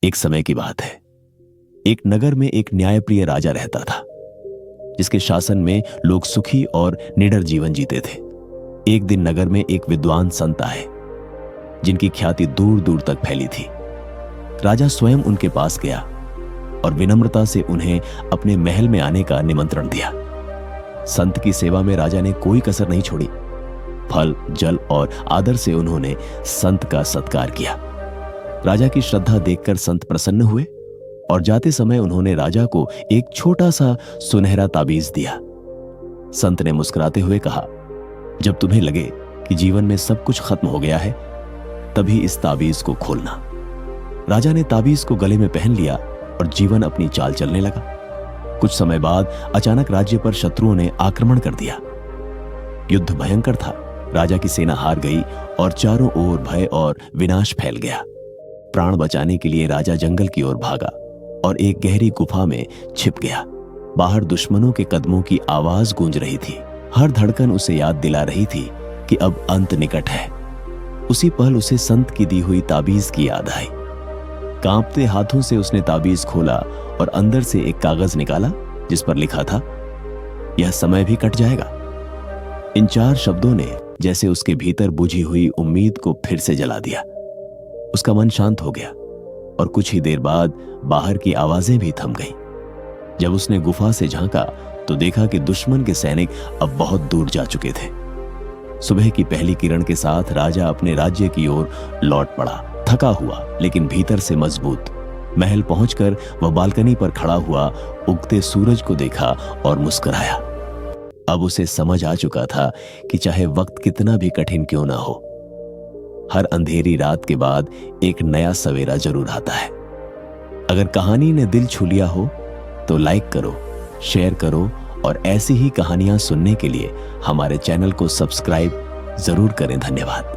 एक समय की बात है। एक नगर में एक न्यायप्रिय राजा रहता था, जिसके शासन में लोग सुखी और निडर जीवन जीते थे। एक दिन नगर में एक विद्वान संत आए, जिनकी ख्याति दूर दूर तक फैली थी। राजा स्वयं उनके पास गया और विनम्रता से उन्हें अपने महल में आने का निमंत्रण दिया। संत की सेवा में राजा ने कोई कसर नहीं छोड़ी। फल, जल और आदर से उन्होंने संत का सत्कार किया। राजा की श्रद्धा देखकर संत प्रसन्न हुए और जाते समय उन्होंने राजा को एक छोटा सा सुनहरा ताबीज दिया। संत ने मुस्कुराते हुए कहा, जब तुम्हें लगे कि जीवन में सब कुछ खत्म हो गया है, तभी इस ताबीज को खोलना। राजा ने ताबीज को गले में पहन लिया और जीवन अपनी चाल चलने लगा। कुछ समय बाद अचानक राज्य पर शत्रुओं ने आक्रमण कर दिया। युद्ध भयंकर था। राजा की सेना हार गई और चारों ओर भय और विनाश फैल गया। प्राण बचाने के लिए राजा जंगल की ओर भागा और एक गहरी गुफा में छिप गया। बाहर दुश्मनों के कदमों की आवाज गूंज रही थी। हर धड़कन उसे याद दिला रही थी कि अब अंत निकट है। उसी पल उसे संत की दी हुई ताबीज की याद आई। कांपते हाथों से उसने ताबीज खोला और अंदर से एक कागज निकाला, जिस पर लिखा था, यह समय भी कट जाएगा। इन 4 शब्दों ने जैसे उसके भीतर बुझी हुई उम्मीद को फिर से जला दिया। उसका मन शांत हो गया और कुछ ही देर बाद बाहर की आवाजें भी थम गईं। जब उसने गुफा से झांका तो देखा कि दुश्मन के सैनिक अब बहुत दूर जा चुके थे। सुबह की पहली किरण के साथ राजा अपने राज्य की ओर लौट पड़ा, थका हुआ लेकिन भीतर से मजबूत। महल पहुंचकर वह बालकनी पर खड़ा हुआ उगते सूरज को देखा और मुस्कुराया। अब उसे समझ आ चुका था कि चाहे वक्त कितना भी कठिन क्यों ना हो, हर अंधेरी रात के बाद एक नया सवेरा जरूर आता है। अगर कहानी ने दिल छू लिया हो तो लाइक करो, शेयर करो और ऐसी ही कहानियां सुनने के लिए हमारे चैनल को सब्सक्राइब जरूर करें। धन्यवाद।